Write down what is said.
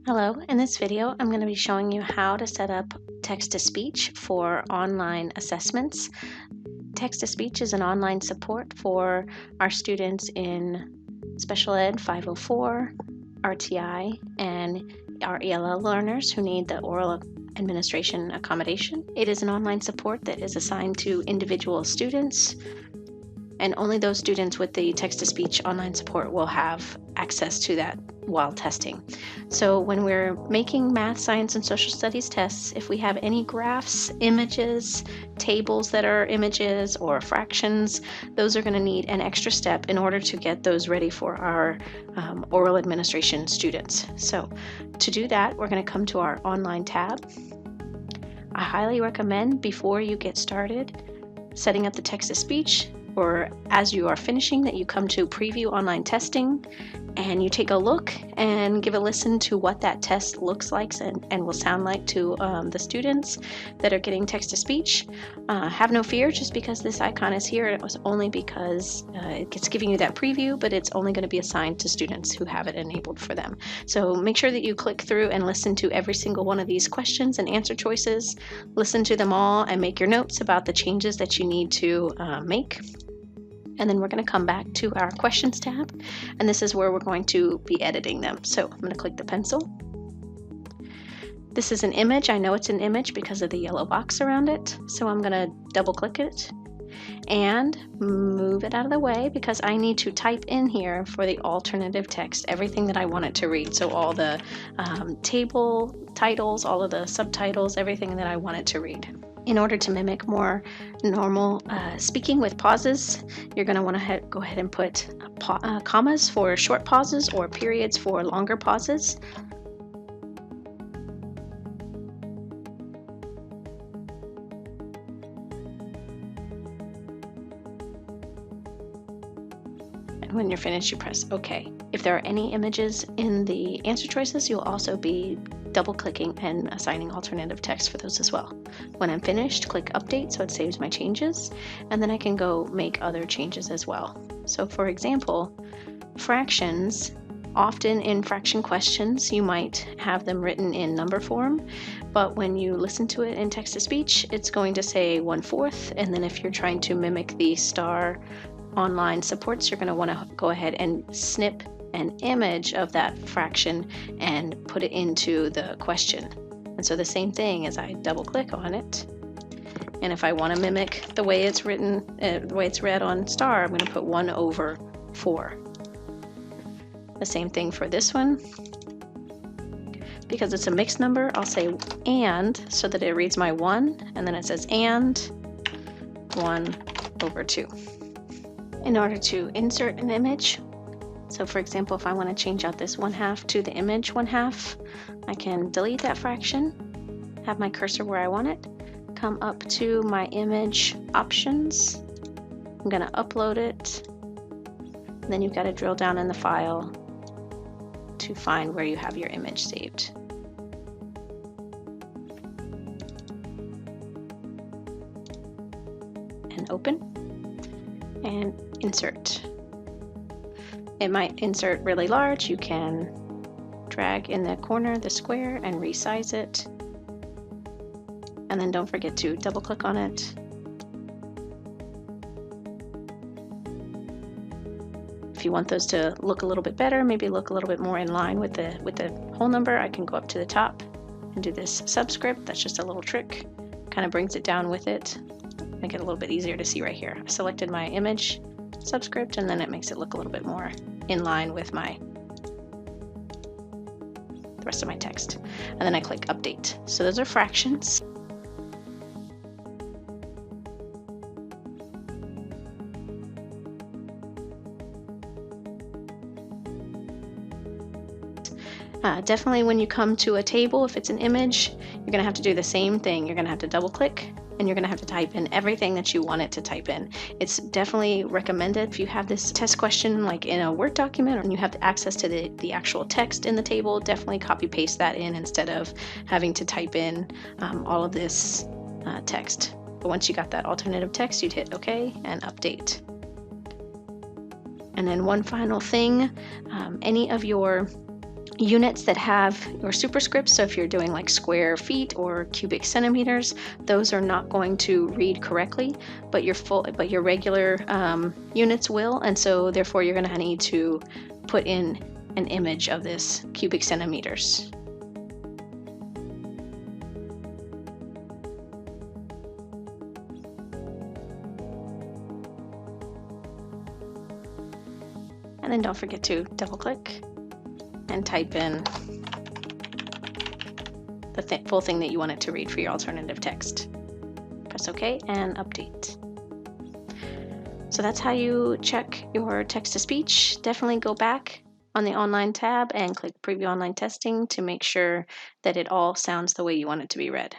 Hello, in this video I'm going to be showing you how to set up text-to-speech for online assessments. Text-to-speech is an online support for our students in Special Ed 504, RTI, and our ELL learners who need the oral administration accommodation. It is an online support that is assigned to individual students, and only those students with the text-to-speech online support will have access to that while testing. So when we're making math, science, and social studies tests, if we have any graphs, images, tables that are images, or fractions, those are going to need an extra step in order to get those ready for our oral administration students. So to do that, we're going to come to our online tab. I highly recommend before you get started setting up the text-to-speech, or as you are finishing, that you come to preview online testing and you take a look and give a listen to what that test looks like and will sound like to the students that are getting text-to-speech. Have no fear, just because this icon is here, it was only because it's giving you that preview, but it's only going to be assigned to students who have it enabled for them. So make sure that you click through and listen to every single one of these questions and answer choices. Listen to them all and make your notes about the changes that you need to make. And then we're going to come back to our questions tab, and this is where we're going to be editing them. So I'm going to click the pencil. This is an image. I know it's an image because of the yellow box around it. So I'm going to double click it and move it out of the way because I need to type in here for the alternative text everything that I want it to read. So all the table titles, all of the subtitles, everything that I want it to read. In order to mimic more normal speaking with pauses, you're going to want to go ahead and put commas for short pauses or periods for longer pauses. And when you're finished, you press OK. If there are any images in the answer choices, you'll also be double-clicking and assigning alternative text for those as well. When I'm finished, click Update so it saves my changes, and then I can go make other changes as well. So for example, fractions, often in fraction questions, you might have them written in number form, but when you listen to it in text-to-speech, it's going to say 1/4, and then if you're trying to mimic the STAR online supports, you're going to want to go ahead and snip an image of that fraction and put it into the question. And so the same thing as I double click on it, and if I want to mimic the way it's written, the way it's read on STAR, I'm going to put 1/4. The same thing for this one. Because it's a mixed number, I'll say and so that it reads my 1, and then it says and 1/2. In order to insert an image, so for example, if I want to change out this 1/2 to the image 1/2, I can delete that fraction, have my cursor where I want it, come up to my image options, I'm going to upload it, and then you've got to drill down in the file to find where you have your image saved. And open, and insert. It might insert really large. You can drag in the corner the square and resize it. And then don't forget to double click on it. If you want those to look a little bit better, maybe look a little bit more in line with the whole number, I can go up to the top and do this subscript. That's just a little trick. Kind of brings it down with it. Make it a little bit easier to see right here. I selected my image subscript, and then it makes it look a little bit more in line with the rest of my text. And then I click Update. So those are fractions. Definitely when you come to a table, if it's an image, you're going to have to do the same thing. You're going to have to double click, and you're going to have to type in everything that you want it to type in. It's definitely recommended if you have this test question like in a Word document and you have access to the actual text in the table, definitely copy paste that in instead of having to type in all of this text. But once you got that alternative text, you'd hit OK and Update. And then one final thing, any of your units that have your superscripts, so if you're doing like square feet or cubic centimeters, those are not going to read correctly, but your regular units will, and so therefore you're going to need to put in an image of this cubic centimeters. And then don't forget to double click and type in the full thing that you want it to read for your alternative text. Press OK and update. So that's how you check your text-to-speech. Definitely go back on the online tab and click Preview Online Testing to make sure that it all sounds the way you want it to be read.